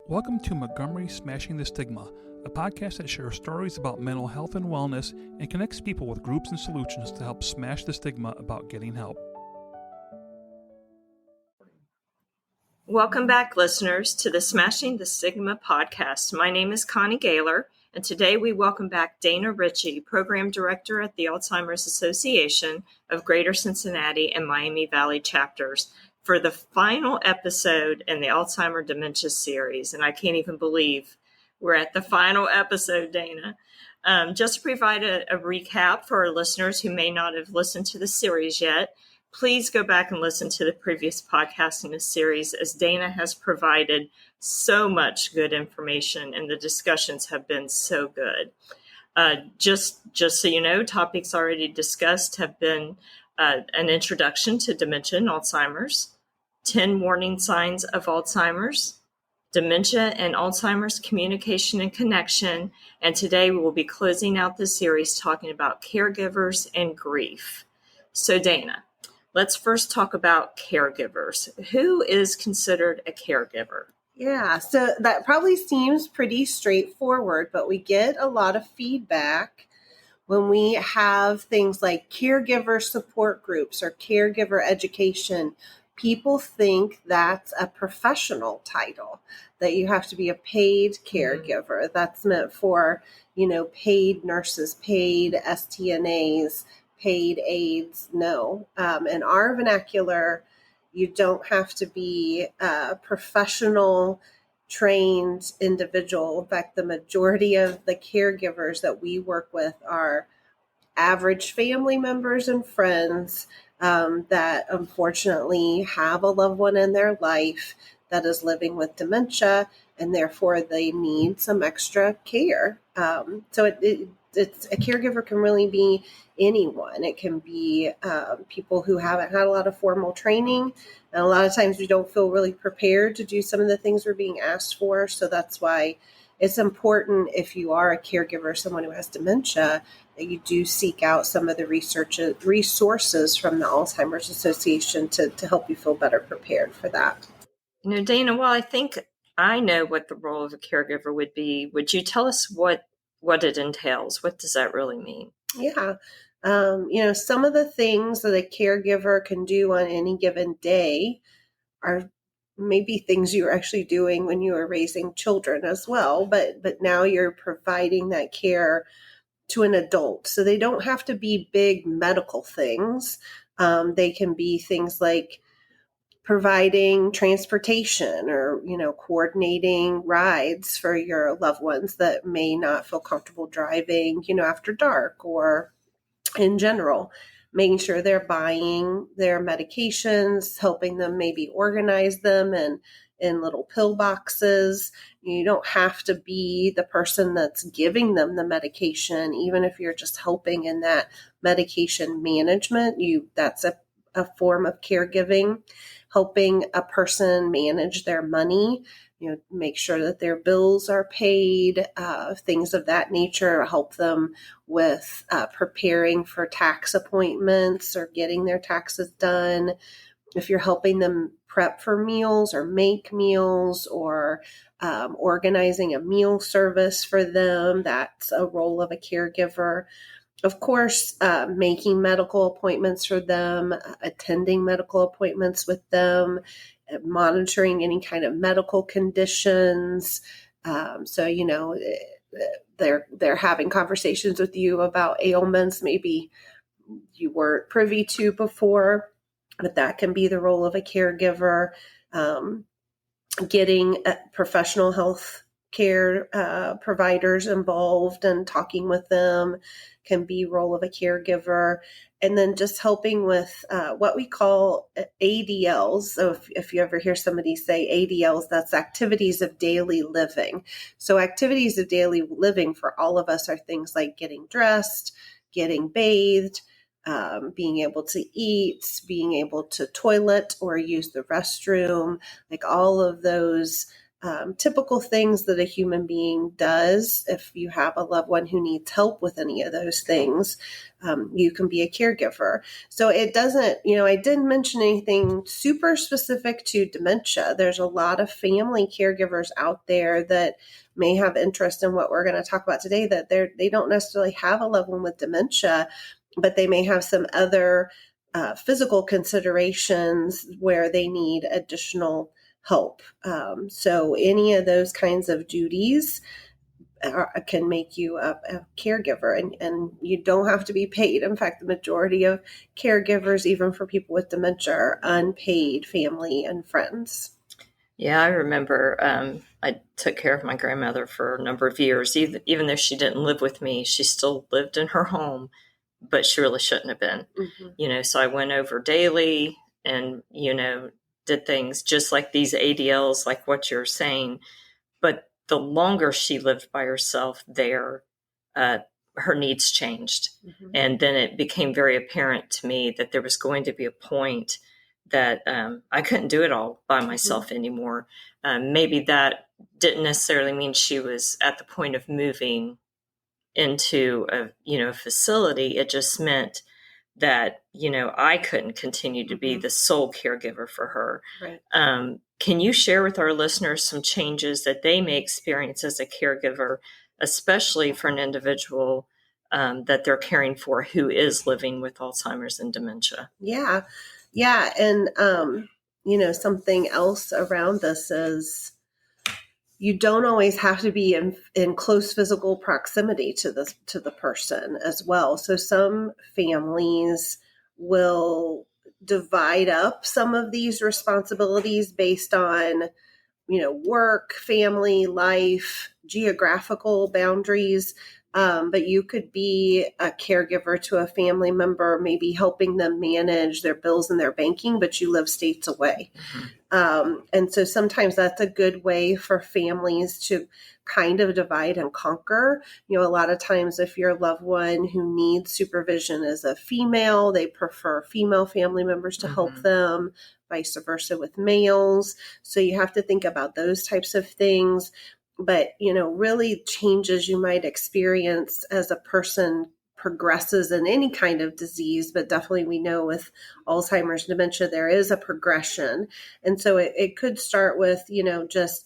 Welcome to Montgomery Smashing the Stigma, a podcast that shares stories about mental health and wellness and connects people with groups and solutions to help smash the stigma about getting help. Welcome back, listeners, to the Smashing the Stigma podcast. My name is Connie Gaylor, and today we welcome back Dayna Ritchey, Program Director at the Alzheimer's Association of Greater Cincinnati and Miami Valley chapters, for the final episode in the Alzheimer Dementia series. And I can't even believe we're at the final episode, Dayna. Just to provide a recap for our listeners who may not have listened to the series yet, please go back and listen to the previous podcast in this series, as Dayna has provided so much good information and the discussions have been so good. Just so you know, topics already discussed have been an introduction to dementia and Alzheimer's, 10 warning signs of Alzheimer's, dementia and Alzheimer's communication and connection, and today we will be closing out the series talking about caregivers and grief. So Dayna, let's first talk about caregivers. Who is considered a caregiver? Yeah, so that probably seems pretty straightforward, but we get a lot of feedback when we have things like caregiver support groups or caregiver education. People think that's a professional title, that you have to be a paid caregiver. That's meant for, paid nurses, paid STNAs, paid aides. No. In our vernacular, you don't have to be a professional trained individual. In fact, the majority of the caregivers that we work with are average family members and friends that unfortunately have a loved one in their life that is living with dementia, and therefore they need some extra care. So it's a caregiver can really be anyone. It can be people who haven't had a lot of formal training, and a lot of times we don't feel really prepared to do some of the things we're being asked for. So that's why it's important, if you are a caregiver, someone who has dementia, that you do seek out some of the resources from the Alzheimer's Association to help you feel better prepared for that. Dayna, well, I think I know what the role of a caregiver would be. Would you tell us what it entails? What does that really mean? Yeah. Some of the things that a caregiver can do on any given day are maybe things you were actually doing when you were raising children as well, but now you're providing that care to an adult. So they don't have to be big medical things. They can be things like providing transportation or, coordinating rides for your loved ones that may not feel comfortable driving, after dark, or in general, making sure they're buying their medications, helping them maybe organize them in little pill boxes. You don't have to be the person that's giving them the medication. Even if you're just helping in that medication management, that's a form of caregiving. Helping a person manage their money, make sure that their bills are paid, things of that nature. Help them with preparing for tax appointments or getting their taxes done. If you're helping them prep for meals or make meals, or organizing a meal service for them, that's a role of a caregiver. Of course, making medical appointments for them, attending medical appointments with them, monitoring any kind of medical conditions. So, they're having conversations with you about ailments maybe you weren't privy to before, but that can be the role of a caregiver. Getting professional health care providers involved and talking with them can be role of a caregiver. And then just helping with what we call ADLs. So if you ever hear somebody say ADLs, that's activities of daily living. So activities of daily living for all of us are things like getting dressed, getting bathed, being able to eat, being able to toilet or use the restroom, like all of those typical things that a human being does. If you have a loved one who needs help with any of those things, you can be a caregiver. So it doesn't, I didn't mention anything super specific to dementia. There's a lot of family caregivers out there that may have interest in what we're going to talk about today, that they don't necessarily have a loved one with dementia, but they may have some other physical considerations where they need additional help. So any of those kinds of duties can make you a caregiver, and you don't have to be paid. In fact, the majority of caregivers, even for people with dementia, are unpaid family and friends. Yeah, I remember I took care of my grandmother for a number of years. Even though she didn't live with me, she still lived in her home, but she really shouldn't have been. Mm-hmm. So I went over daily and, did things just like these ADLs, like what you're saying. But the longer she lived by herself there, her needs changed. Mm-hmm. And then it became very apparent to me that there was going to be a point that I couldn't do it all by myself mm-hmm. anymore. Maybe that didn't necessarily mean she was at the point of moving into a facility. It just meant that, I couldn't continue to be mm-hmm. the sole caregiver for her. Right. Can you share with our listeners some changes that they may experience as a caregiver, especially for an individual that they're caring for who is living with Alzheimer's and dementia? Yeah. Yeah. And, something else around this is you don't always have to be in close physical proximity to the person as well. So some families will divide up some of these responsibilities based on, work, family, life, geographical boundaries. But you could be a caregiver to a family member, maybe helping them manage their bills and their banking, but you live states away. Mm-hmm. And so sometimes that's a good way for families to kind of divide and conquer. A lot of times if your loved one who needs supervision is a female, they prefer female family members to mm-hmm. help them, vice versa with males. So you have to think about those types of things. But, really changes you might experience as a person progresses in any kind of disease, but definitely we know with Alzheimer's and dementia, there is a progression. And so it could start with, just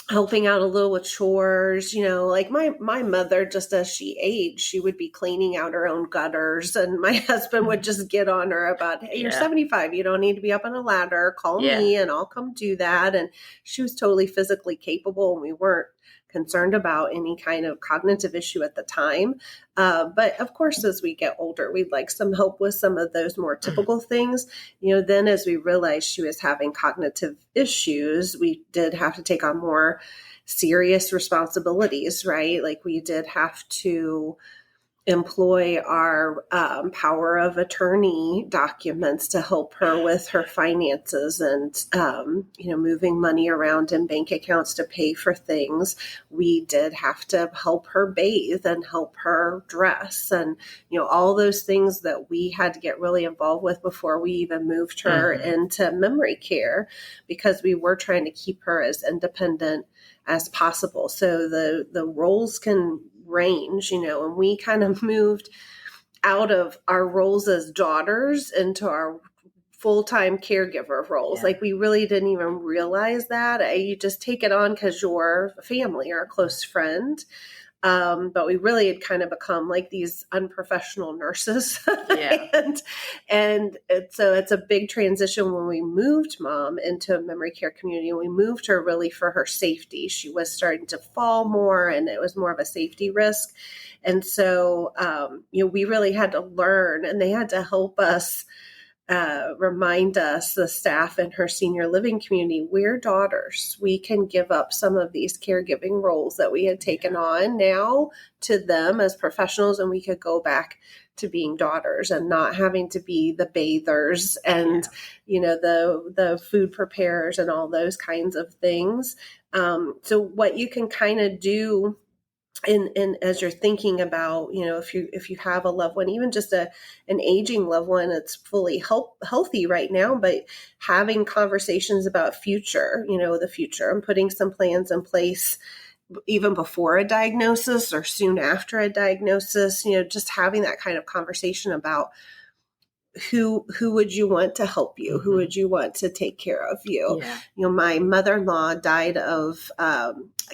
helping out a little with chores, like my mother, just as she aged, she would be cleaning out her own gutters, and my husband would just get on her about, hey, you're 75. You don't need to be up on a ladder. Call me and I'll come do that. And she was totally physically capable, and we weren't concerned about any kind of cognitive issue at the time. But of course, as we get older, we'd like some help with some of those more typical things. Then as we realized she was having cognitive issues, we did have to take on more serious responsibilities, right? Like we did have to employ our power of attorney documents to help her with her finances and, moving money around in bank accounts to pay for things. We did have to help her bathe and help her dress and, all those things that we had to get really involved with before we even moved her mm-hmm. into memory care, because we were trying to keep her as independent as possible. So the roles can range, and we kind of moved out of our roles as daughters into our full-time caregiver roles. Yeah. Like we really didn't even realize that. You just take it on because you're a family or a close friend. But we really had kind of become like these unprofessional nurses. Yeah. and so it's a big transition when we moved Mom into a memory care community. We moved her really for her safety. She was starting to fall more, and it was more of a safety risk. And so, we really had to learn, and they had to help us remind us, the staff in her senior living community, we're daughters. We can give up some of these caregiving roles that we had taken on now to them as professionals, and we could go back to being daughters and not having to be the bathers and, the food preparers and all those kinds of things. So what you can kind of do and as you're thinking about, if you have a loved one, even just an aging loved one that's fully healthy right now, but having conversations about the future, and putting some plans in place even before a diagnosis or soon after a diagnosis, just having that kind of conversation about who would you want to help you? Who would you want to take care of you? Yeah. My mother-in-law died of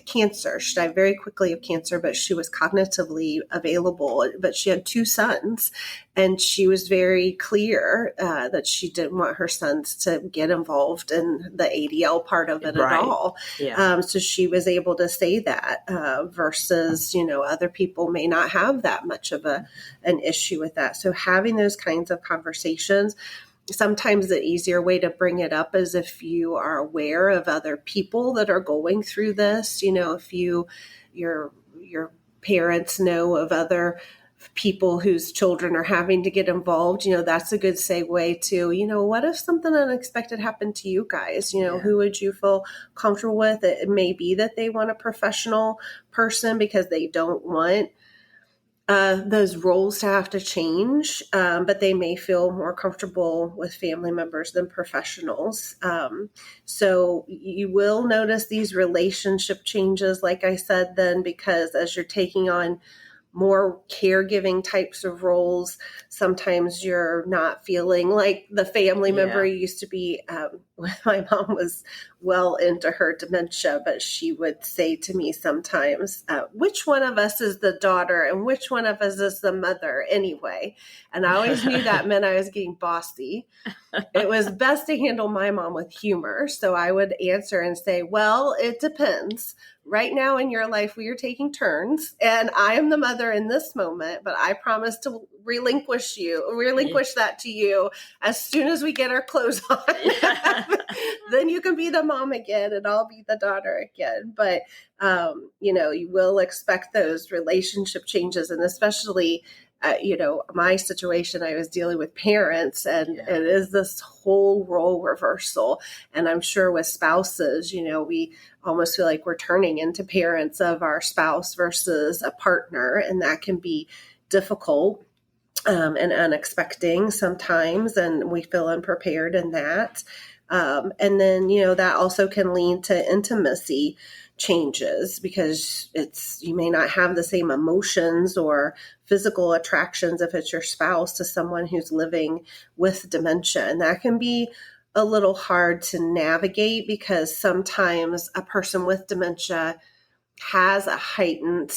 cancer. She died very quickly of cancer, but she was cognitively available. But she had 2 sons, and she was very clear that she didn't want her sons to get involved in the ADL part of it at all. Yeah. So she was able to say that versus, other people may not have that much of an issue with that. So having those kinds of conversations. Sometimes the easier way to bring it up is if you are aware of other people that are going through this. If your parents know of other people whose children are having to get involved, that's a good segue to, what if something unexpected happened to you guys? Who would you feel comfortable with? It may be that they want a professional person because they don't want those roles to have to change, but they may feel more comfortable with family members than professionals. So you will notice these relationship changes, like I said, then, because as you're taking on more caregiving types of roles, sometimes you're not feeling like the family member you used to be. My mom was well into her dementia, but she would say to me sometimes, which one of us is the daughter and which one of us is the mother anyway? And I always knew that meant I was getting bossy. It was best to handle my mom with humor. So I would answer and say, well, it depends. Right now in your life, we are taking turns, and I am the mother in this moment, but I promise to relinquish that to you as soon as we get our clothes on. Then you can be the mom again, and I'll be the daughter again. But, you will expect those relationship changes, and especially my situation, I was dealing with parents, and it is this whole role reversal. And I'm sure with spouses, we almost feel like we're turning into parents of our spouse versus a partner. And that can be difficult and unexpected sometimes. And we feel unprepared in that. And then, that also can lead to intimacy changes because you may not have the same emotions or physical attractions if it's your spouse to someone who's living with dementia. And that can be a little hard to navigate because sometimes a person with dementia has a heightened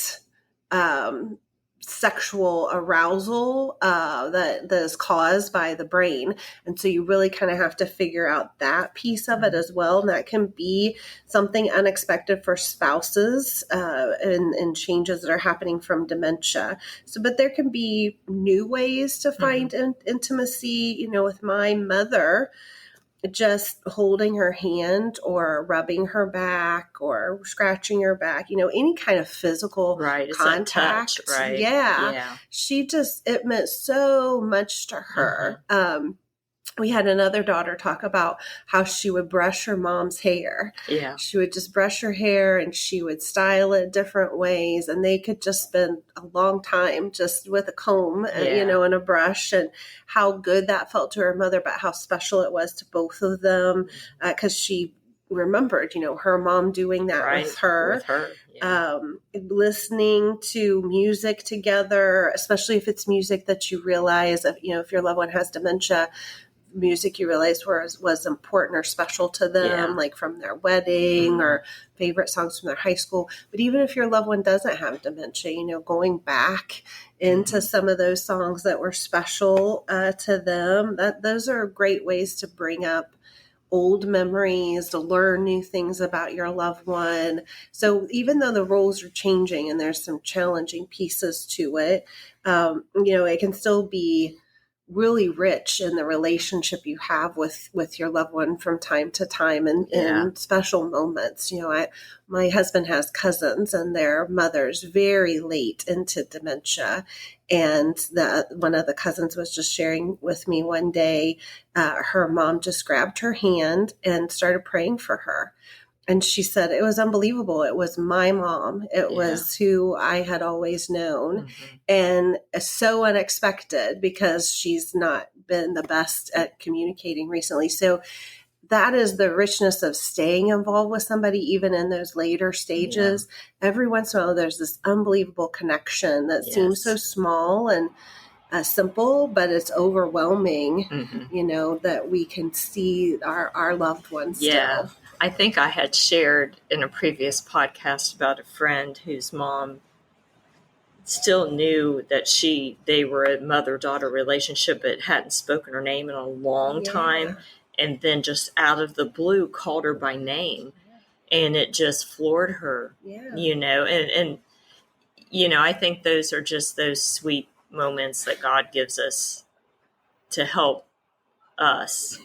sexual arousal that is caused by the brain. And so you really kind of have to figure out that piece of it as well. And that can be something unexpected for spouses and changes that are happening from dementia. So, but there can be new ways to find intimacy. With my mother, just holding her hand or rubbing her back or scratching her back, any kind of physical contact. Touch, right? Yeah. It meant so much to her. We had another daughter talk about how she would brush her mom's hair. Yeah. She would just brush her hair and she would style it different ways. And they could just spend a long time just with a comb, and a brush, and how good that felt to her mother, but how special it was to both of them because she remembered, her mom doing that with her. Yeah. Listening to music together, especially if it's music that you realize, if your loved one has dementia, music you realized was important or special to them, like from their wedding or favorite songs from their high school. But even if your loved one doesn't have dementia, going back into some of those songs that were special to them, those are great ways to bring up old memories, to learn new things about your loved one. So even though the roles are changing and there's some challenging pieces to it, it can still be really rich in the relationship you have with your loved one from time to time and in special moments. My husband has cousins and their mothers very late into dementia. And one of the cousins was just sharing with me one day, her mom just grabbed her hand and started praying for her. And she said, it was unbelievable. It was my mom. It was who I had always known. And so unexpected because she's not been the best at communicating recently. So that is the richness of staying involved with somebody, even in those later stages. Every once in a while, there's this unbelievable connection that seems so small and simple, but it's overwhelming, that we can see our loved ones still. I think I had shared in a previous podcast about a friend whose mom still knew that they were a mother-daughter relationship, but hadn't spoken her name in a long time. And then just out of the blue called her by name. And it just floored her, and I think those are just those sweet moments that God gives us to help us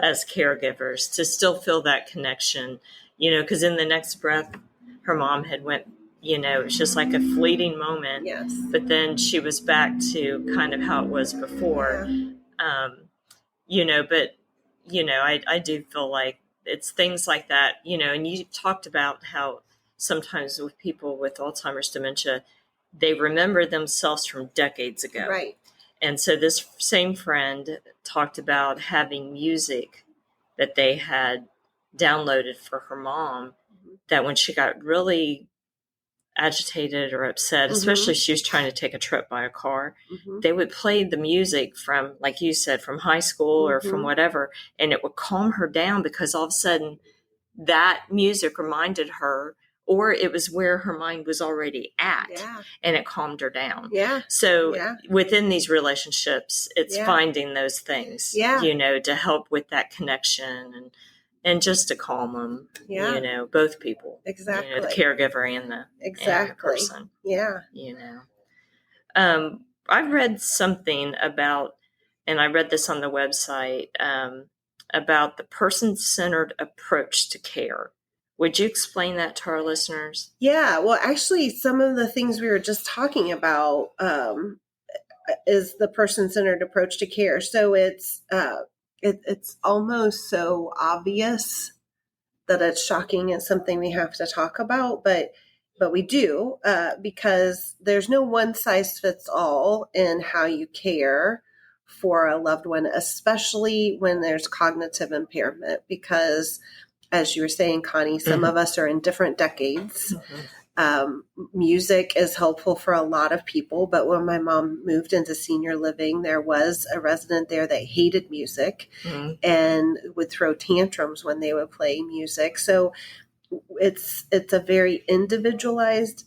as caregivers to still feel that connection, because in the next breath, her mom had went, it's just like a fleeting moment. But then she was back to kind of how it was before. I do feel like it's things like that, and you talked about how sometimes with people with Alzheimer's dementia, they remember themselves from decades ago. Right. And so this same friend talked about having music that they had downloaded for her mom, that when she got really agitated or upset, especially if she was trying to take a trip by a car, they would play the music from, like you said, from high school or from whatever, and it would calm her down because all of a sudden that music reminded her, or it was where her mind was already at, and it calmed her down. So within these relationships, it's finding those things, to help with that connection and just to calm them, both people. Exactly. The caregiver and the person. I've read something about, and I read this on the website, about the person-centered approach to care. Would you explain that to our listeners? Yeah, well, actually, some of the things we were just talking about is the person-centered approach to care. So it's almost so obvious that it's shocking. It's something we have to talk about, but we do because there's no one size fits all in how you care for a loved one, especially when there's cognitive impairment, because as you were saying, Connie, some of us are in different decades. Music is helpful for a lot of people, but when my mom moved into senior living, there was a resident there that hated music and would throw tantrums when they would play music. So it's a very individualized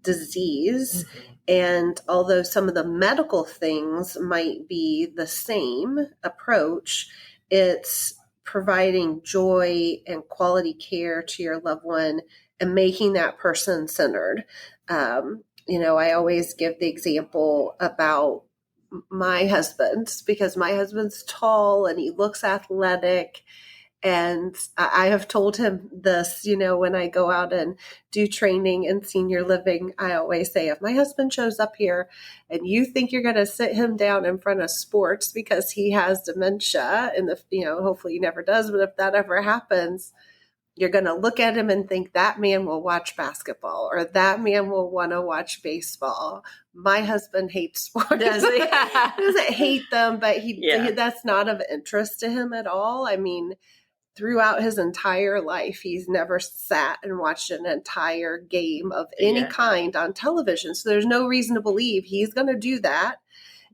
disease. And although some of the medical things might be the same approach, it's providing joy and quality care to your loved one and making that person centered. I always give the example about my husband, because my husband's tall and he looks athletic. And I have told him this, when I go out and do training in senior living, I always say, if my husband shows up here and you think you're going to sit him down in front of sports because he has dementia, and hopefully he never does, but if that ever happens, you're going to look at him and think that man will watch basketball or that man will want to watch baseball. My husband hates sports. Does he? He doesn't hate them, but that's not of interest to him at all. I mean, throughout his entire life, he's never sat and watched an entire game of any kind on television. So there's no reason to believe he's going to do that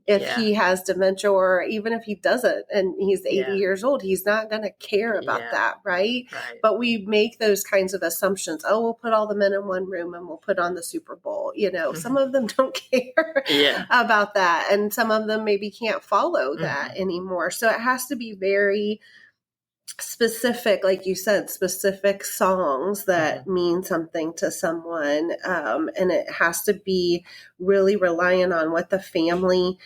if he has dementia, or even if he doesn't and he's 80 years old, he's not going to care about that, right? But we make those kinds of assumptions. Oh, we'll put all the men in one room and we'll put on the Super Bowl. Some of them don't care about that. And some of them maybe can't follow that anymore. So it has to be very specific, like you said, specific songs that mean something to someone. And it has to be really reliant on what the family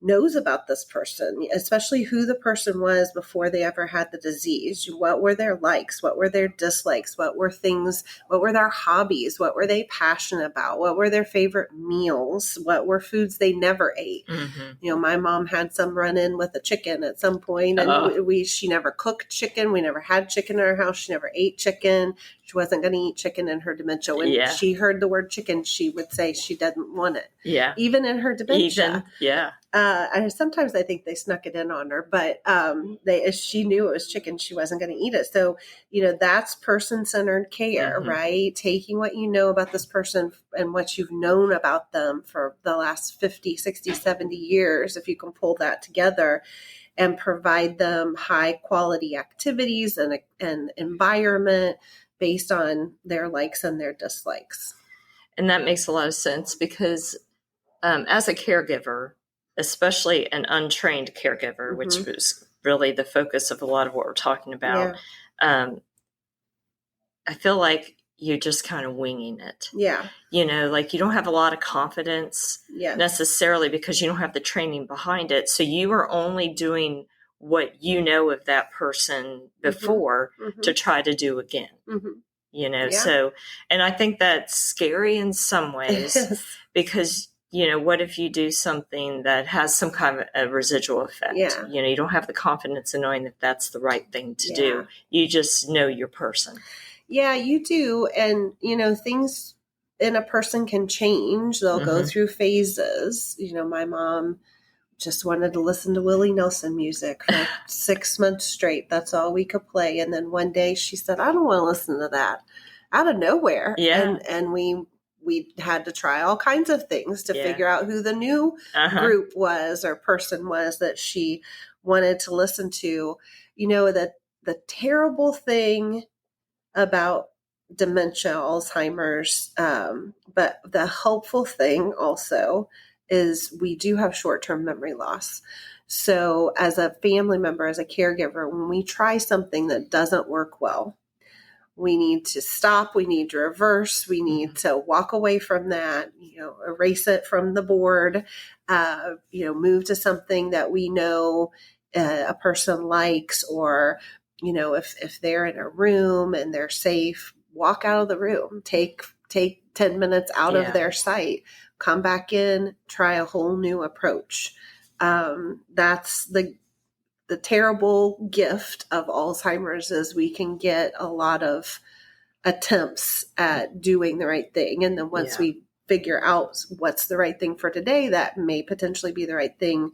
knows about this person, especially who the person was before they ever had the disease. What were their likes? What were their dislikes? What were their hobbies? What were they passionate about? What were their favorite meals? What were foods they never ate? Mm-hmm. My mom had some run-in with a chicken at some point, and she never cooked chicken. We never had chicken in our house. She never ate chicken. She wasn't going to eat chicken in her dementia. When she heard the word chicken, she would say she didn't want it. Yeah. Even in her dementia. Yeah. Sometimes I think they snuck it in on her, but she knew it was chicken. She wasn't going to eat it. So, that's person-centered care, right? Taking what you know about this person and what you've known about them for the last 50, 60, 70 years, if you can pull that together, and provide them high-quality activities and environment based on their likes and their dislikes. And that makes a lot of sense because as a caregiver, especially an untrained caregiver, which was really the focus of a lot of what we're talking about, I feel like you're just kind of winging it. Yeah. Like you don't have a lot of confidence necessarily because you don't have the training behind it. So you are only doing what you know of that person before to try to do again. So, and I think that's scary in some ways because, what if you do something that has some kind of a residual effect? Yeah. You don't have the confidence in knowing that that's the right thing to do. You just know your person. Yeah, you do. And, things in a person can change. They'll go through phases. My mom just wanted to listen to Willie Nelson music for 6 months straight. That's all we could play. And then one day she said, I don't want to listen to that, out of nowhere. Yeah. And we had to try all kinds of things to figure out who the new group was or person was that she wanted to listen to. The terrible thing about dementia, Alzheimer's, but the hopeful thing also is we do have short-term memory loss. So as a family member, as a caregiver, when we try something that doesn't work well, we need to stop, we need to reverse, we need to walk away from that, erase it from the board, move to something that we know a person likes, or, if they're in a room and they're safe, walk out of the room, take 10 minutes out of their sight, come back in, try a whole new approach. That's the terrible gift of Alzheimer's is we can get a lot of attempts at doing the right thing. And then once we figure out what's the right thing for today, that may potentially be the right thing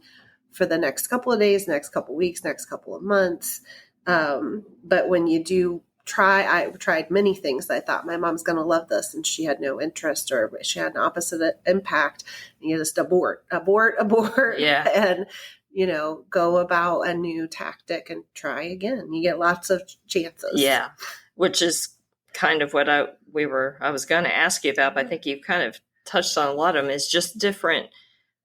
for the next couple of days, next couple of weeks, next couple of months. But when you do I tried many things. I thought my mom's going to love this, and she had no interest, or she had an opposite impact. And you just abort, and go about a new tactic and try again. You get lots of chances. Yeah, which is kind of what I was going to ask you about. But I think you've kind of touched on a lot of them. It's just different.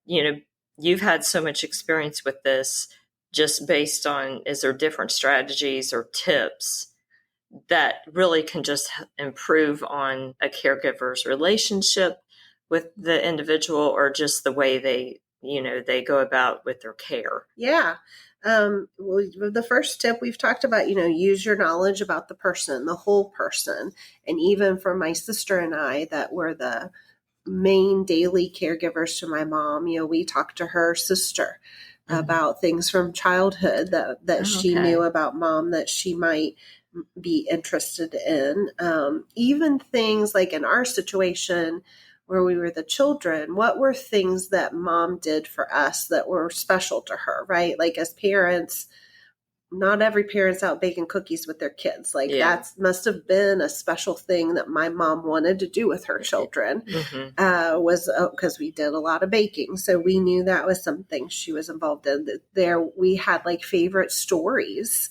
You've had so much experience with this. Just based on, is there different strategies or tips that really can just improve on a caregiver's relationship with the individual, or just the way they go about with their care? Yeah. Well, the first tip we've talked about, use your knowledge about the person, the whole person. And even for my sister and I, that were the main daily caregivers to my mom, we talked to her sister about things from childhood that she knew about mom that she might be interested in. Even things like in our situation where we were the children, what were things that mom did for us that were special to her, right? Like as parents, not every parent's out baking cookies with their kids. Like that must have been a special thing that my mom wanted to do with her children, was because we did a lot of baking. So we knew that was something she was involved in. There we had like favorite stories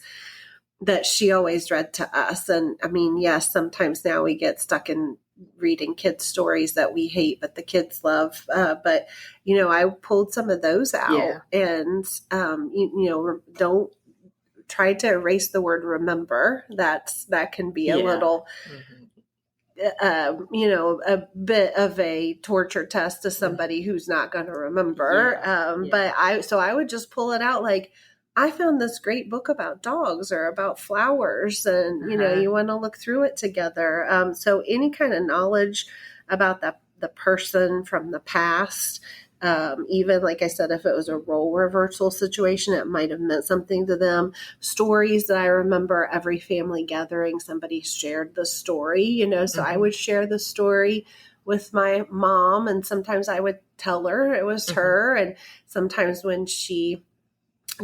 that she always read to us. And I mean, yes, sometimes now we get stuck in reading kids' stories that we hate, but the kids love. But, I pulled some of those out and, don't try to erase the word remember. That can be a little a bit of a torture test to somebody who's not going to remember. But I would just pull it out like, I found this great book about dogs or about flowers, and you want to look through it together. So any kind of knowledge about the person from the past, even like I said, if it was a role reversal situation, it might have meant something to them. Stories that I remember, every family gathering, somebody shared the story, so I would share the story with my mom, and sometimes I would tell her it was her, and sometimes when she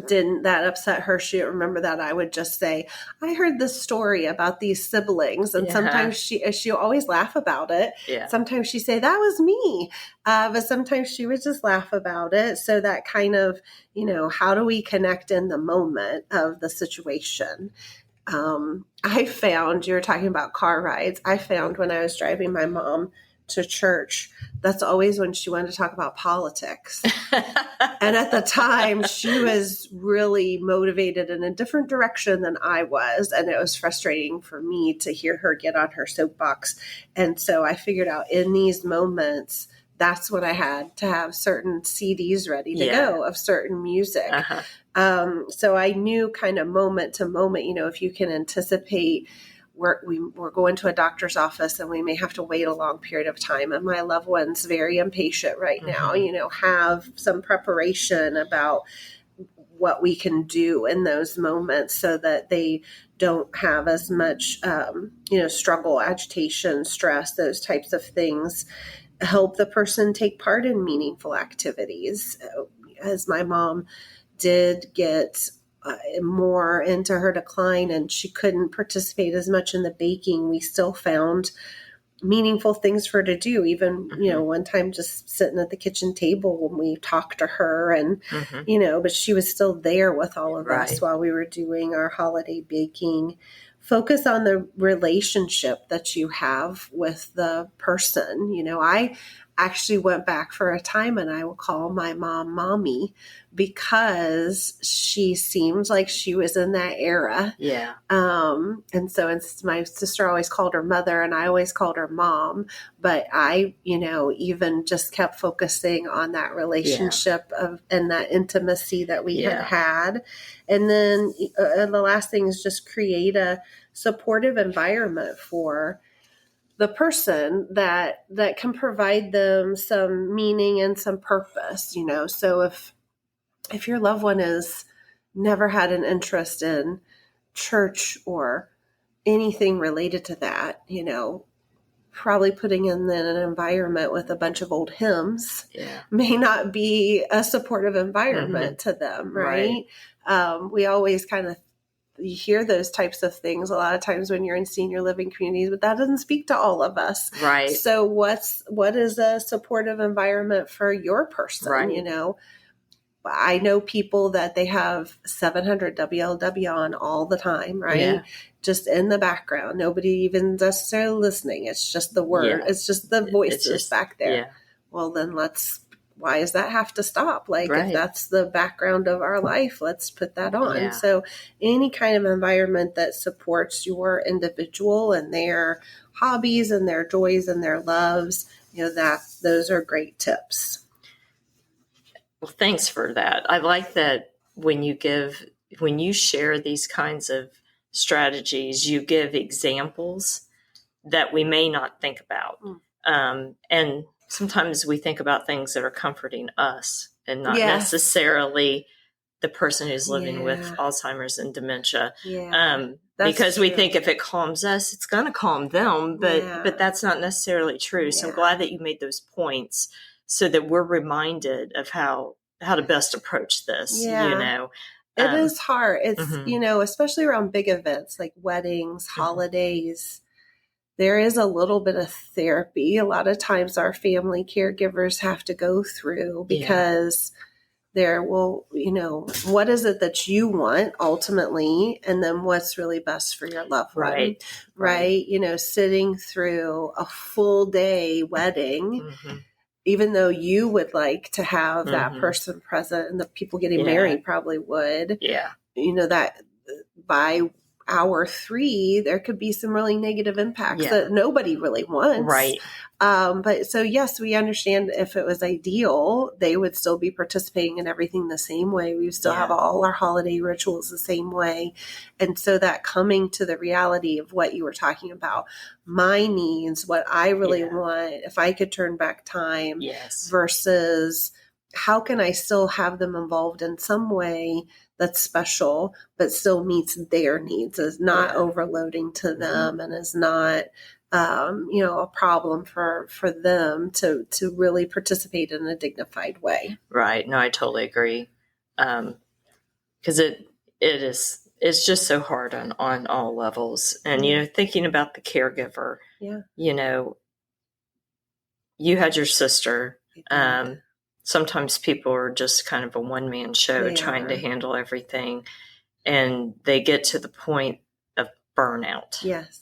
didn't that upset her, she didn't remember that, I would just say, I heard this story about these siblings. And sometimes she'll always laugh about it. Sometimes she'd say, that was me. But sometimes she would just laugh about it. So that kind of, how do we connect in the moment of the situation? I found, you were talking about car rides. I found when I was driving my mom to church, that's always when she wanted to talk about politics. And at the time, she was really motivated in a different direction than I was. And it was frustrating for me to hear her get on her soapbox. And so I figured out in these moments, that's when I had to have certain CDs ready to go of certain music. So I knew kind of moment to moment, if you can anticipate, we're going to a doctor's office and we may have to wait a long period of time. And my loved one's very impatient right now, have some preparation about what we can do in those moments so that they don't have as much, struggle, agitation, stress, those types of things. Help the person take part in meaningful activities. As my mom did get more into her decline and she couldn't participate as much in the baking, we still found meaningful things for her to do. Even, one time just sitting at the kitchen table when we talked to her and, but she was still there with all of us while we were doing our holiday baking. Focus on the relationship that you have with the person. I actually went back for a time and I will call my mom Mommy because she seemed like she was in that era. And so my sister always called her Mother and I always called her Mom. But I, even just kept focusing on that relationship and that intimacy that we had. And then the last thing is just create a supportive environment for the person that can provide them some meaning and some purpose, So if your loved one has never had an interest in church or anything related to that, probably putting in then an environment with a bunch of old hymns may not be a supportive environment to them, right? We always kind of you hear those types of things a lot of times when you're in senior living communities, but that doesn't speak to all of us. So what is a supportive environment for your person? I know people that they have 700 WLW on all the time, just in the background. Nobody even necessarily listening. It's just the word. It's just the voices back there. Well, then why does that have to stop? If that's the background of our life, let's put that on. So any kind of environment that supports your individual and their hobbies and their joys and their loves, those are great tips. Well, thanks for that. I like that when you share these kinds of strategies, you give examples that we may not think about. And sometimes we think about things that are comforting us and not necessarily the person who's living with Alzheimer's and dementia. Because we think if it calms us, it's going to calm them, but that's not necessarily true. So I'm glad that you made those points so that we're reminded of how to best approach this, It is hard. It's, especially around big events like weddings, holidays, there is a little bit of therapy. A lot of times our family caregivers have to go through because there will, what is it that you want ultimately? And then what's really best for your loved one, right? Sitting through a full day wedding, even though you would like to have that person present and the people getting married probably would, that by hour 3, there could be some really negative impacts that nobody really wants. Right. But so, yes, we understand if it was ideal, they would still be participating in everything the same way. We would still have all our holiday rituals the same way. And so that coming to the reality of what you were talking about, my needs, what I really want, if I could turn back time versus how can I still have them involved in some way that's special, but still meets their needs, is not overloading to them and is not, a problem for them to really participate in a dignified way. Right. No, I totally agree. Because it's just so hard on all levels. And, thinking about the caregiver, you had your sister. Sometimes people are just kind of a one-man show trying to handle everything, and they get to the point of burnout. Yes.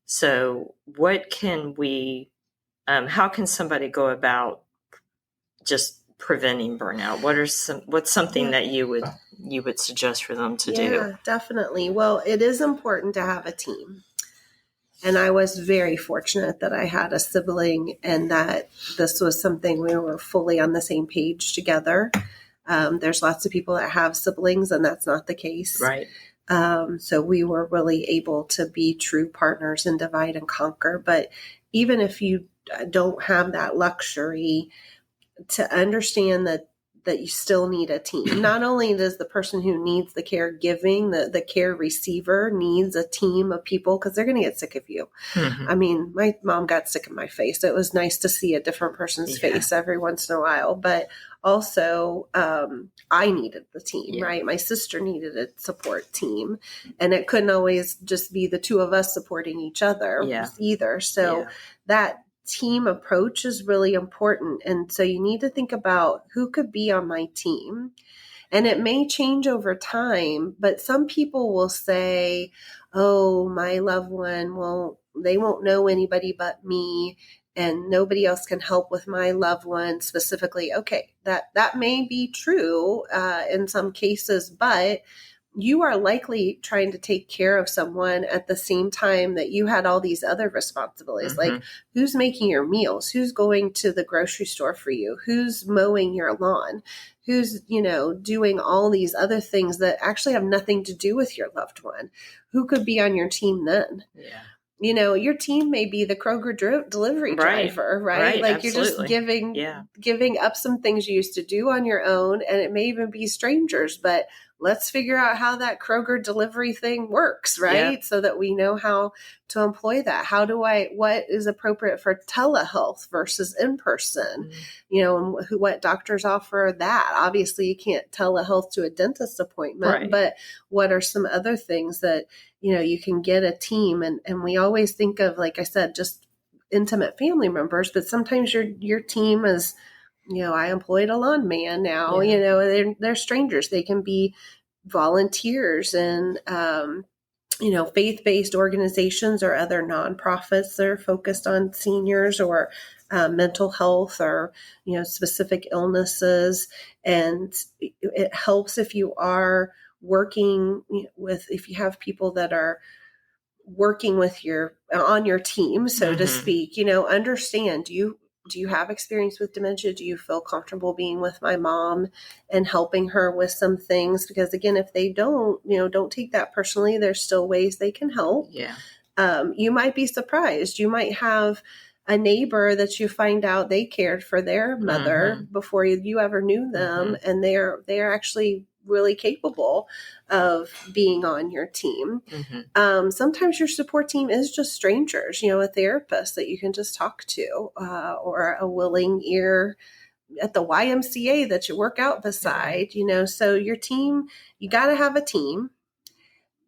So what can we, how can somebody go about just preventing burnout? What's something that you would suggest for them to do? Yeah, definitely. Well, it is important to have a team. And I was very fortunate that I had a sibling and that this was something we were fully on the same page together. There's lots of people that have siblings and that's not the case. Right. So we were really able to be true partners and divide and conquer. But even if you don't have that luxury, to understand that you still need a team. Not only does the person who needs the caregiving, the care receiver needs a team of people because they're going to get sick of you. Mm-hmm. I mean, my mom got sick of my face. It was nice to see a different person's face every once in a while. But also, I needed the team, right? My sister needed a support team. And it couldn't always just be the two of us supporting each other either. So that team approach is really important. And so you need to think about who could be on my team. And it may change over time, but some people will say, oh, my loved one, they won't know anybody but me and nobody else can help with my loved one specifically. Okay, that may be true in some cases, but you are likely trying to take care of someone at the same time that you had all these other responsibilities. Mm-hmm. Like who's making your meals? Who's going to the grocery store for you? Who's mowing your lawn? Who's, doing all these other things that actually have nothing to do with your loved one? Who could be on your team then? Yeah. Your team may be the Kroger delivery driver, right? Like absolutely. You're just giving up some things you used to do on your own, and it may even be strangers, but let's figure out how that Kroger delivery thing works, right? Yeah. So that we know how to employ that. What is appropriate for telehealth versus in person? Mm-hmm. And what doctors offer that. Obviously, you can't telehealth to a dentist appointment, but what are some other things that, you can get a team? And we always think of, like I said, just intimate family members, but sometimes your team is, I employed a lawn man now, they're strangers. They can be volunteers and, faith-based organizations or other nonprofits that are focused on seniors or mental health or, specific illnesses. And it helps if you are working if you have people that are working with on your team, so to speak, understand, do you have experience with dementia? Do you feel comfortable being with my mom and helping her with some things? Because again, if they don't take that personally, there's still ways they can help. Yeah. You might be surprised. You might have a neighbor that you find out they cared for their mother before you ever knew them. And they're actually really capable of being on your team. Sometimes your support team is just strangers, a therapist that you can just talk to, or a willing ear at the YMCA that you work out beside, so your team, you got to have a team.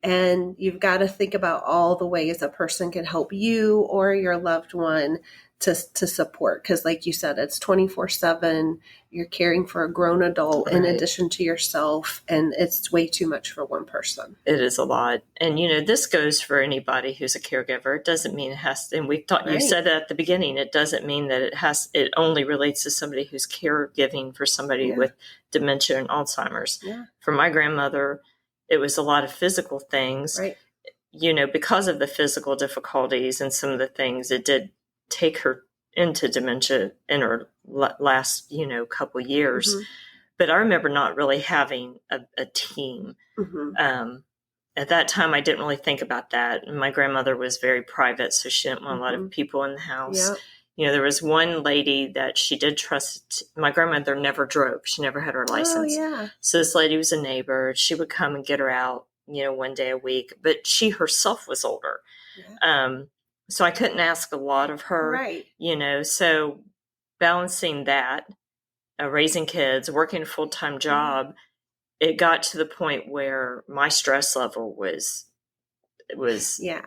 And you've got to think about all the ways a person can help you or your loved one to support. Because like you said, it's 24/7. You're caring for a grown adult in addition to yourself. And it's way too much for one person. It is a lot. And, this goes for anybody who's a caregiver. It doesn't mean it has to, and we've taught, you said that at the beginning, it doesn't mean that it only relates to somebody who's caregiving for somebody with dementia and Alzheimer's. Yeah. For my grandmother, it was a lot of physical things. Right. because of the physical difficulties and some of the things, it did take her into dementia in her last, couple years. Mm-hmm. But I remember not really having a team. Mm-hmm. At that time, I didn't really think about that. And my grandmother was very private, so she didn't want a lot Mm-hmm. of people in the house. Yep. There was one lady that she did trust. My grandmother never drove. She never had her license. Oh, yeah. So this lady was a neighbor. She would come and get her out, one day a week. But she herself was older. Yeah. So I couldn't ask a lot of her. Right. So balancing that, raising kids, working a full-time job, it got to the point where my stress level was Yeah.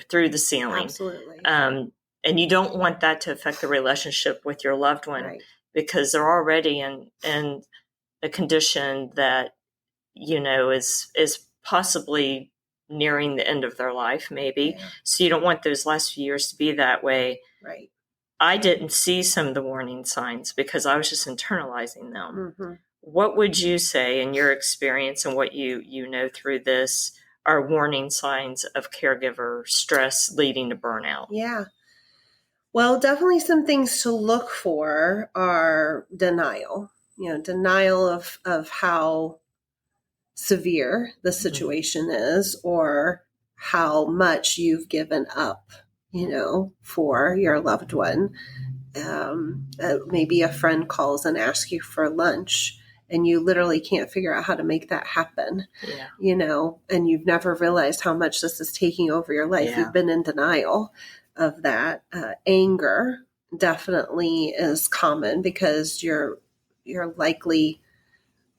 through the ceiling. Absolutely. And you don't want that to affect the relationship with your loved one, Right. because they're already in a condition that, is possibly nearing the end of their life, maybe. Yeah. So you don't want those last few years to be that way. Right. I didn't see some of the warning signs because I was just internalizing them. Mm-hmm. What would you say in your experience and what you know through this are warning signs of caregiver stress leading to burnout? Yeah. Well, definitely some things to look for are denial. Denial of how severe the situation is, or how much you've given up, for your loved one. Maybe a friend calls and asks you for lunch, and you literally can't figure out how to make that happen. Yeah. And you've never realized how much this is taking over your life. Yeah. You've been in denial of that. Anger definitely is common because you're likely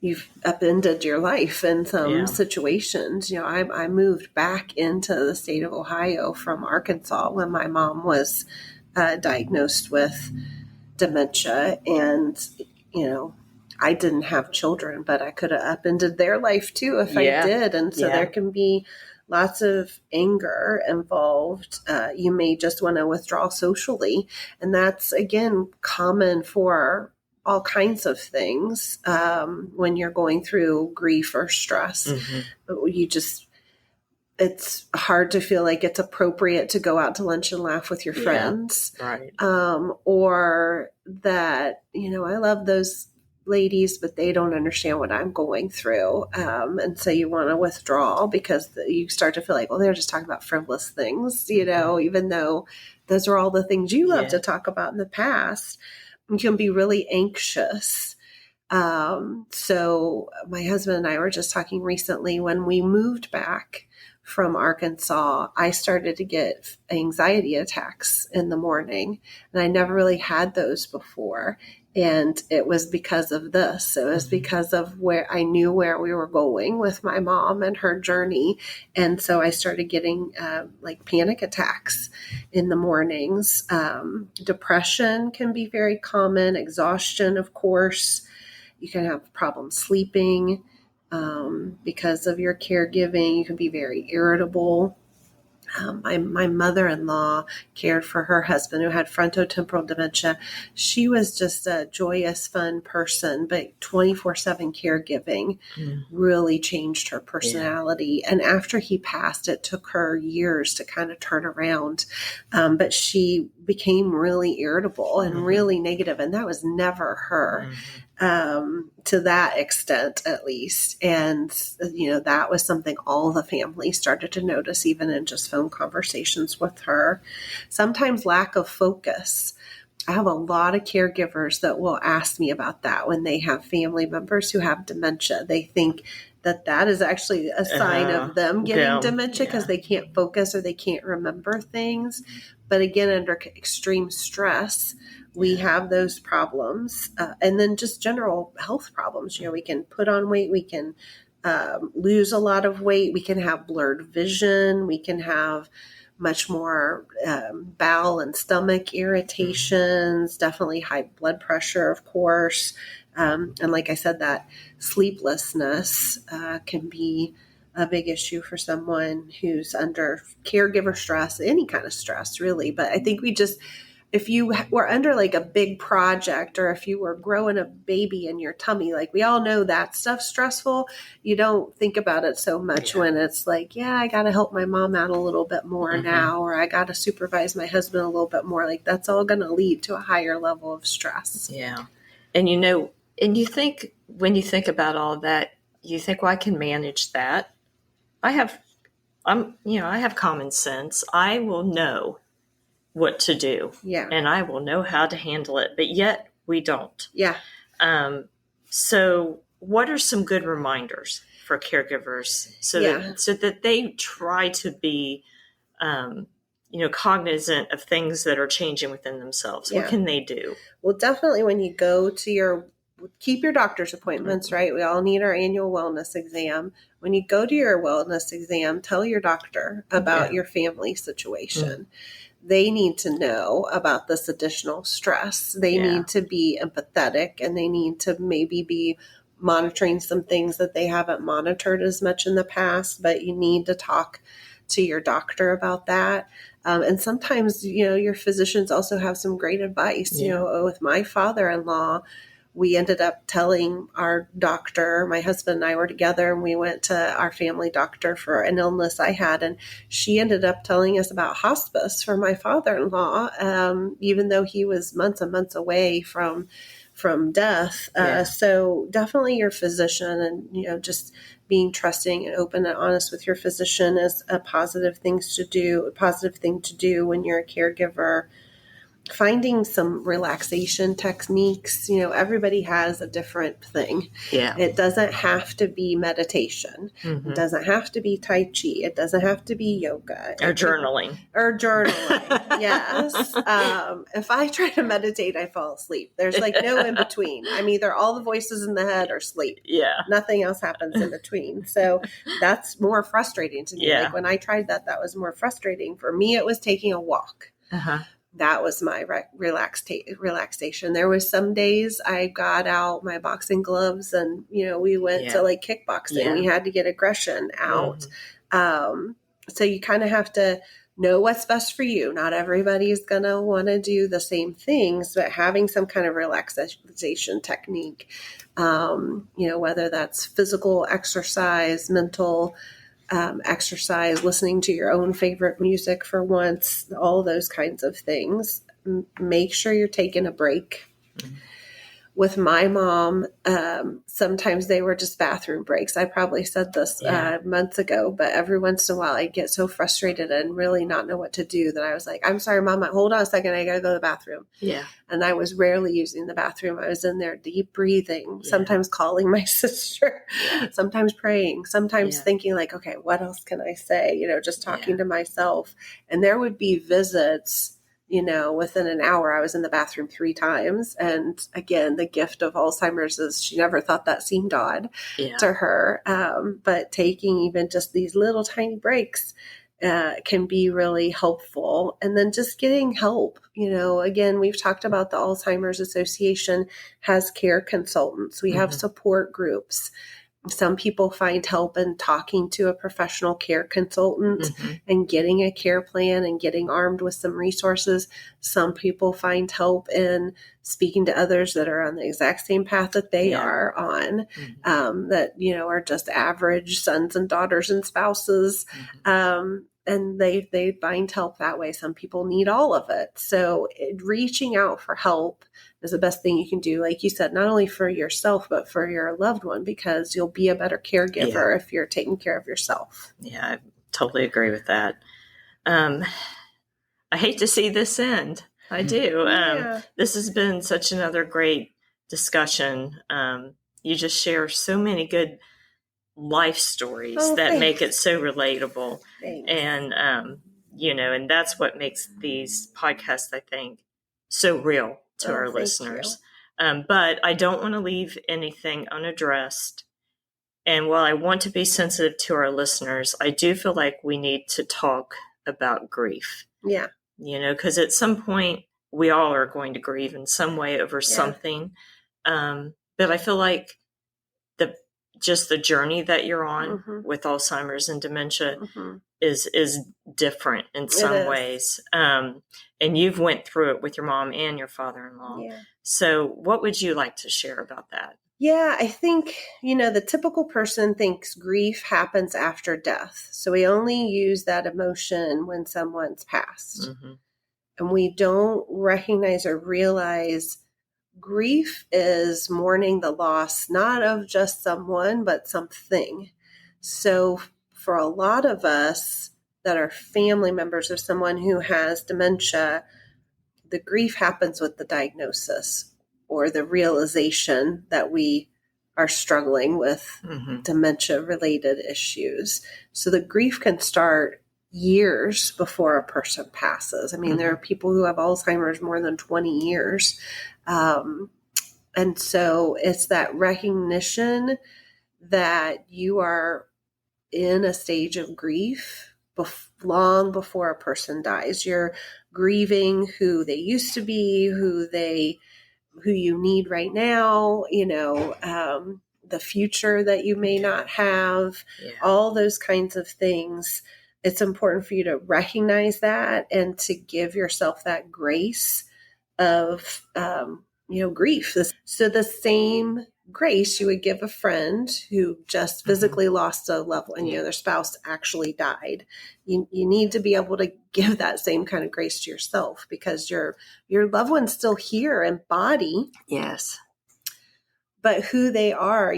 you've upended your life in some situations. I moved back into the state of Ohio from Arkansas when my mom was diagnosed with dementia, and I didn't have children, but I could have upended their life too if I did. And so there can be lots of anger involved. You may just want to withdraw socially. And that's, again, common for all kinds of things when you're going through grief or stress. Mm-hmm. It's hard to feel like it's appropriate to go out to lunch and laugh with your friends. Right. Or that, I love those ladies, but they don't understand what I'm going through. And so you want to withdraw because you start to feel like, well, they're just talking about frivolous things, even though those are all the things you love to talk about in the past. You can be really anxious. So my husband and I were just talking recently when we moved back from Arkansas, I started to get anxiety attacks in the morning, and I never really had those before. And it was because of this. It was because of where I knew where we were going with my mom and her journey. And so I started getting like panic attacks in the mornings. Depression can be very common. Exhaustion, of course. You can have problems sleeping because of your caregiving. You can be very irritable. My mother-in-law cared for her husband who had frontotemporal dementia. She was just a joyous, fun person, but 24/7 caregiving really changed her personality. Yeah. And after he passed, it took her years to kind of turn around. But she became really irritable and really negative, and that was never her. To that extent, at least. And, that was something all the family started to notice, even in just phone conversations with her. Sometimes lack of focus. I have a lot of caregivers that will ask me about that when they have family members who have dementia. They think that is actually a sign of them getting dementia because they can't focus or they can't remember things. But again, under extreme stress, we have those problems. And then just general health problems. We can put on weight. We can lose a lot of weight. We can have blurred vision. We can have much more bowel and stomach irritations, definitely high blood pressure, of course. And like I said, that sleeplessness can be a big issue for someone who's under caregiver stress, any kind of stress, really. But I think if you were under like a big project, or if you were growing a baby in your tummy, like we all know that stuff's stressful. You don't think about it so much when it's like, yeah, I got to help my mom out a little bit more now, or I got to supervise my husband a little bit more. Like that's all going to lead to a higher level of stress. Yeah. And and you think, when you think about all that, you think, well, I can manage that. I have common sense. I will know what to do. Yeah. And I will know how to handle it, but yet we don't. Yeah. So what are some good reminders for caregivers so that they try to be, cognizant of things that are changing within themselves? What can they do? Well, definitely when you go to keep your doctor's appointments, right? We all need our annual wellness exam. When you go to your wellness exam, tell your doctor about your family situation. They need to know about this additional stress. They need to be empathetic, and they need to maybe be monitoring some things that they haven't monitored as much in the past, but you need to talk to your doctor about that. And sometimes, your physicians also have some great advice. With my father-in-law, we ended up telling our doctor, my husband and I were together, and we went to our family doctor for an illness I had. And she ended up telling us about hospice for my father-in-law, even though he was months and months away from death. So definitely your physician, and, just being trusting and open and honest with your physician is a positive thing to do when you're a caregiver. Finding some relaxation techniques. Everybody has a different thing. Yeah. It doesn't have to be meditation. It doesn't have to be Tai Chi. It doesn't have to be yoga. Or journaling. Yes. If I try to meditate, I fall asleep. There's like no in between. I'm either all the voices in the head or sleep. Yeah. Nothing else happens in between. So that's more frustrating to me. Yeah. Like when I tried that was more frustrating. For me, it was taking a walk. That was my relaxation. There was some days I got out my boxing gloves and, we went to like kickboxing. Yeah. We had to get aggression out. So you kind of have to know what's best for you. Not everybody's going to want to do the same things, but having some kind of relaxation technique, whether that's physical exercise, mental exercise, listening to your own favorite music for once, all those kinds of things. Make sure you're taking a break. With my mom, sometimes they were just bathroom breaks. I probably said this months ago, but every once in a while I get so frustrated and really not know what to do that I was like, I'm sorry, Mom, hold on a second. I got to go to the bathroom. Yeah. And I was rarely using the bathroom. I was in there deep breathing, sometimes calling my sister, sometimes praying, sometimes thinking like, okay, what else can I say? Just talking to myself. And there would be visits, within an hour, I was in the bathroom 3 times. And again, the gift of Alzheimer's is she never thought that seemed odd to her. But taking even just these little tiny breaks can be really helpful. And then just getting help. Again, we've talked about the Alzheimer's Association has care consultants. We have support groups. Some people find help in talking to a professional care consultant and getting a care plan and getting armed with some resources. Some people find help in speaking to others that are on the exact same path that they are on, that, are just average sons and daughters and spouses. And they find help that way. Some people need all of it. So reaching out for help is the best thing you can do. Like you said, not only for yourself, but for your loved one, because you'll be a better caregiver if you're taking care of yourself. Yeah, I totally agree with that. I hate to see this end. I do. This has been such another great discussion. You just share so many good life stories that make it so relatable. Thanks. And, and that's what makes these podcasts, I think, so real to our listeners. But I don't want to leave anything unaddressed. And while I want to be sensitive to our listeners, I do feel like we need to talk about grief. Yeah. Because at some point we all are going to grieve in some way over something. But I feel like just the journey that you're on Mm-hmm. with Alzheimer's and dementia Mm-hmm. is different in some ways. And you've went through it with your mom and your father-in-law. Yeah. So what would you like to share about that? Yeah, I think, the typical person thinks grief happens after death. So we only use that emotion when someone's passed. Mm-hmm. And we don't recognize or realize grief is mourning the loss, not of just someone, but something. So for a lot of us that are family members of someone who has dementia, the grief happens with the diagnosis or the realization that we are struggling with Mm-hmm. dementia-related issues. So the grief can start years before a person passes. I mean, Mm-hmm. there are people who have Alzheimer's more than 20 years. And so it's that recognition that you are in a stage of grief long before a person dies. You're grieving who they used to be, who you need right now, the future that you may not have, all those kinds of things. It's important for you to recognize that and to give yourself that grace of, grief. So the same grace you would give a friend who just physically lost a loved one, their spouse actually died. You need to be able to give that same kind of grace to yourself because your loved one's still here in body. Yes. But who they are,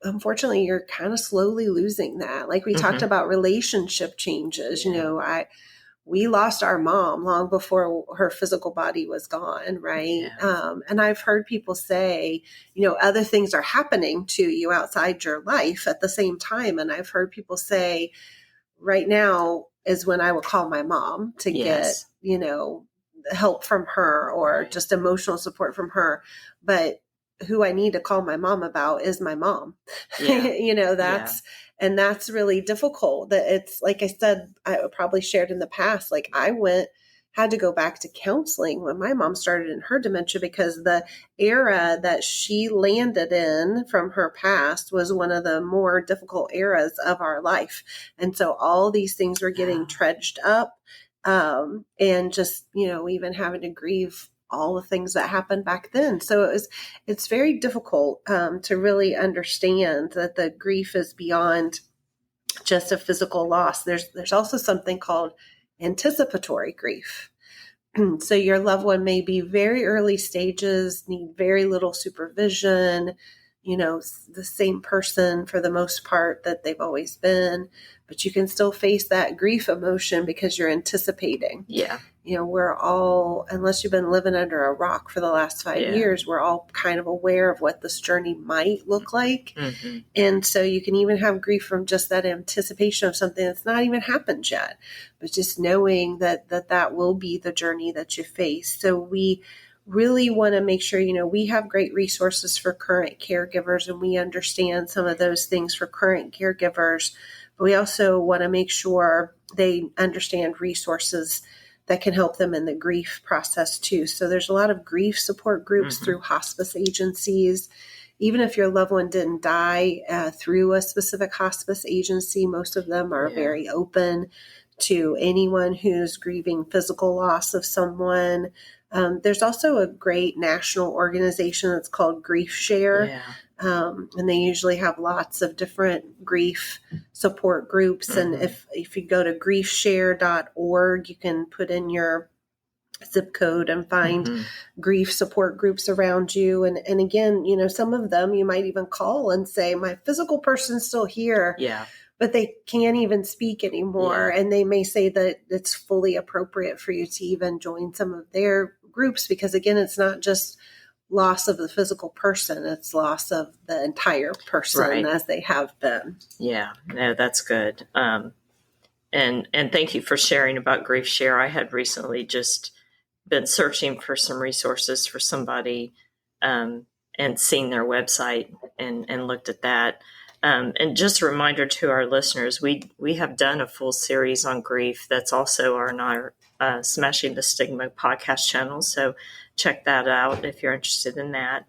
unfortunately, you're kind of slowly losing that. Like we talked about relationship changes, we lost our mom long before her physical body was gone, right? Yeah. And I've heard people say, other things are happening to you outside your life at the same time. And I've heard people say, right now is when I would call my mom to get, help from her or just emotional support from her. But who I need to call my mom about is my mom. Yeah. And that's really difficult. That it's like I said, I probably shared in the past, like I had to go back to counseling when my mom started in her dementia because the era that she landed in from her past was one of the more difficult eras of our life. And so all these things were getting trudged up, and just, even having to grieve all the things that happened back then. So it's very difficult to really understand that the grief is beyond just a physical loss. There's also something called anticipatory grief. So your loved one may be very early stages, need very little supervision, the same person for the most part that they've always been, but you can still face that grief emotion because you're anticipating. Yeah. We're all, unless you've been living under a rock for the last 5 years, we're all kind of aware of what this journey might look like. Mm-hmm. And so you can even have grief from just that anticipation of something that's not even happened yet, but just knowing that will be the journey that you face. So we really want to make sure, we have great resources for current caregivers and we understand some of those things for current caregivers, but we also want to make sure they understand resources that can help them in the grief process too. So there's a lot of grief support groups through hospice agencies. Even if your loved one didn't die through a specific hospice agency, most of them are very open to anyone who's grieving physical loss of someone. There's also a great national organization that's called Grief Share. And they usually have lots of different grief support groups. And if you go to griefshare.org, you can put in your zip code and find grief support groups around you. And again, some of them you might even call and say, my physical person's still here. But they can't even speak anymore. And they may say that it's fully appropriate for you to even join some of their groups because, again, it's not just loss of the physical person, it's loss of the entire person as they have been. Yeah, no, that's good. And thank you for sharing about Grief Share. I had recently just been searching for some resources for somebody and seen their website and looked at that. And just a reminder to our listeners, we have done a full series on grief that's also on our Smashing the Stigma podcast channel. So check that out if you're interested in that.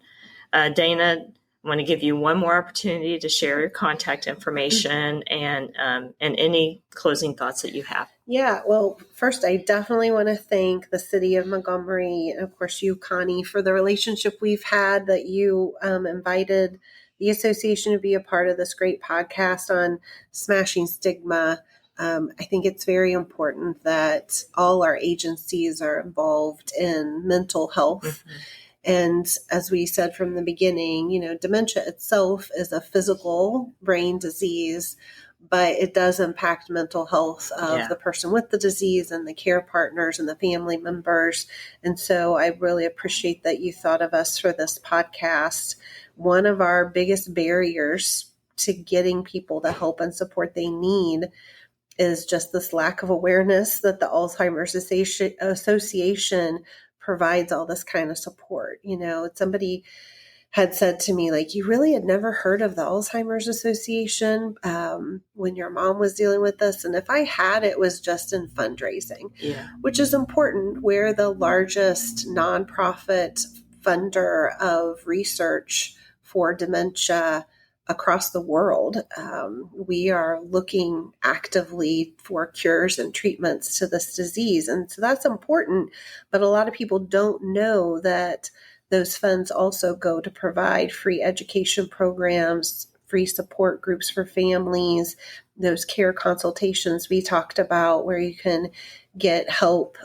Dayna, I want to give you one more opportunity to share your contact information and any closing thoughts that you have. Yeah, well, first, I definitely want to thank the city of Montgomery and, of course, you, Connie, for the relationship we've had, that you invited the association to be a part of this great podcast on smashing stigma. I think it's very important that all our agencies are involved in mental health. Mm-hmm. And as we said from the beginning, dementia itself is a physical brain disease, but it does impact mental health of the person with the disease and the care partners and the family members. And so I really appreciate that you thought of us for this podcast. One of our biggest barriers to getting people the help and support they need is just this lack of awareness that the Alzheimer's Association provides all this kind of support. Somebody had said to me, like, you really had never heard of the Alzheimer's Association when your mom was dealing with this. And if I had, it was just in fundraising, which is important. We're the largest nonprofit funder of research for dementia across the world. We are looking actively for cures and treatments to this disease. And so that's important. But a lot of people don't know that those funds also go to provide free education programs, free support groups for families, those care consultations we talked about where you can get help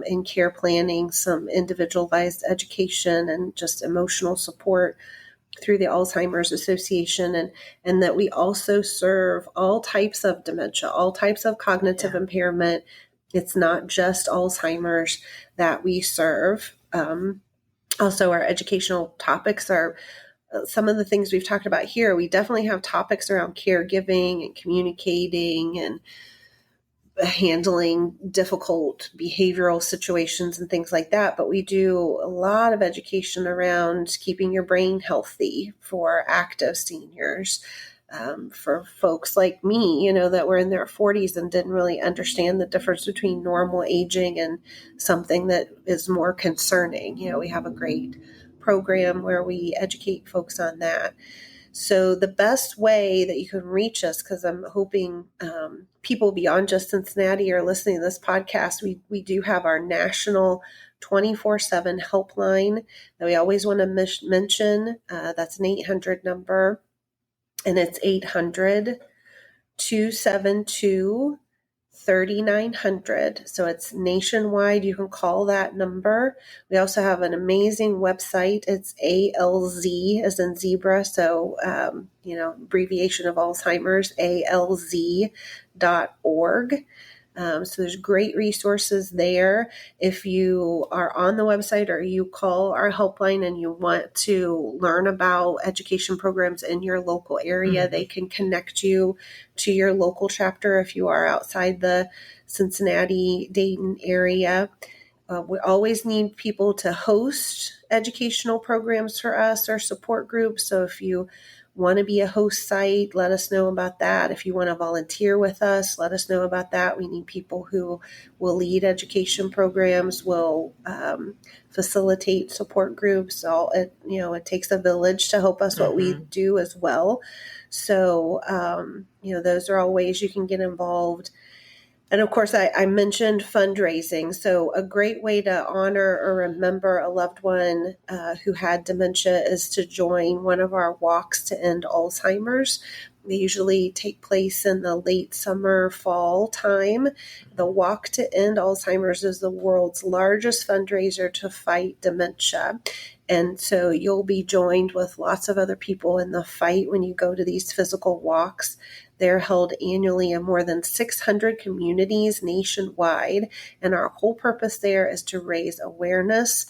in care planning, some individualized education and just emotional support through the Alzheimer's Association, and that we also serve all types of dementia, all types of cognitive impairment. It's not just Alzheimer's that we serve. Also, our educational topics are some of the things we've talked about here. We definitely have topics around caregiving and communicating and handling difficult behavioral situations and things like that. But we do a lot of education around keeping your brain healthy for active seniors, for folks like me, that were in their 40s and didn't really understand the difference between normal aging and something that is more concerning. We have a great program where we educate folks on that. So the best way that you can reach us, because I'm hoping people beyond just Cincinnati are listening to this podcast, we do have our national 24/7 helpline that we always want to mention. That's an 800 number, and it's 800-272-3900. So it's nationwide. You can call that number. We also have an amazing website. It's ALZ as in zebra. So, abbreviation of Alzheimer's, ALZ.org. So there's great resources there. If you are on the website or you call our helpline and you want to learn about education programs in your local area, they can connect you to your local chapter if you are outside the Cincinnati, Dayton area. We always need people to host educational programs for us or support groups. So if you want to be a host site, let us know about that. If you want to volunteer with us, let us know about that. We need people who will lead education programs, will facilitate support groups. It takes a village to help us what we do as well. So, those are all ways you can get involved. And of course, I mentioned fundraising. So a great way to honor or remember a loved one who had dementia is to join one of our walks to end Alzheimer's. They usually take place in the late summer, fall time. The Walk to End Alzheimer's is the world's largest fundraiser to fight dementia. And so you'll be joined with lots of other people in the fight when you go to these physical walks. They're held annually in more than 600 communities nationwide. And our whole purpose there is to raise awareness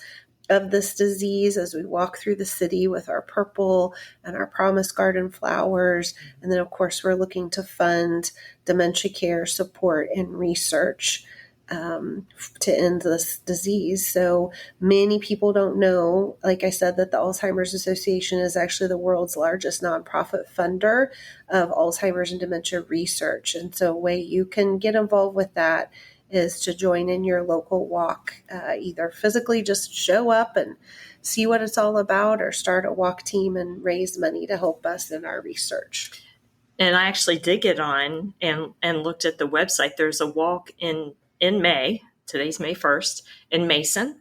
of this disease as we walk through the city with our purple and our Promise Garden flowers. And then, of course, we're looking to fund dementia care support and research to end this disease. So many people don't know, like I said, that the Alzheimer's Association is actually the world's largest nonprofit funder of Alzheimer's and dementia research. And so a way you can get involved with that is to join in your local walk, either physically just show up and see what it's all about, or start a walk team and raise money to help us in our research. And I actually did get on and looked at the website. There's a walk in May. Today's May 1st in Mason.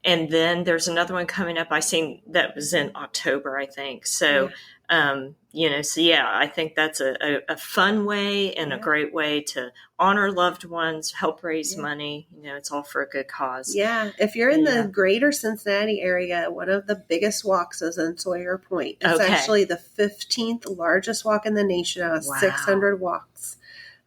And then there's another one coming up. I seen that was in October, I think. So, I think that's a fun way and a great way to honor loved ones, help raise money. It's all for a good cause. Yeah. If you're in the greater Cincinnati area, one of the biggest walks is in Sawyer Point. It's actually the 15th largest walk in the nation out of 600 walks.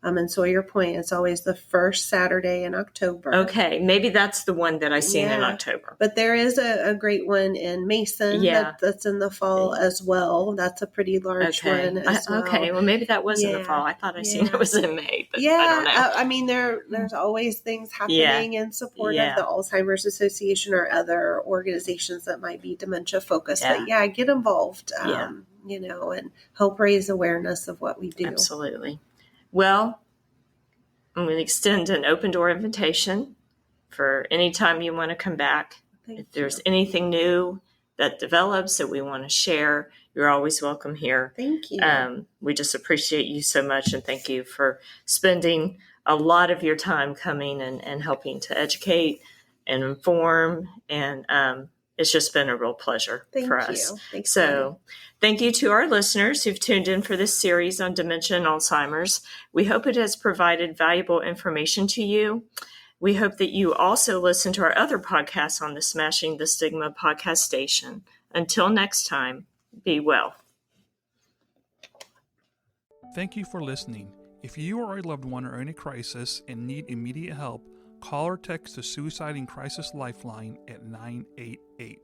In Sawyer Point. It's always the first Saturday in October. Okay, maybe that's the one that I seen in October. But there is a great one in Mason that's in the fall as well. That's a pretty large one as well. Okay, well, maybe that was in the fall. I thought I seen it was in May, but I don't know. There's always things happening in support of the Alzheimer's Association or other organizations that might be dementia focused. But get involved, and help raise awareness of what we do. Absolutely. Well, I'm going to extend an open door invitation for any time you want to come back. If there's anything new that develops that we want to share, you're always welcome here. Thank you. We just appreciate you so much, and thank you for spending a lot of your time coming and helping to educate and inform. And it's just been a real pleasure for us. Thanks, thank you to our listeners who've tuned in for this series on dementia and Alzheimer's. We hope it has provided valuable information to you. We hope that you also listen to our other podcasts on the Smashing the Stigma podcast station. Until next time, be well. Thank you for listening. If you or a loved one are in a crisis and need immediate help, call or text the Suicide and Crisis Lifeline at 988.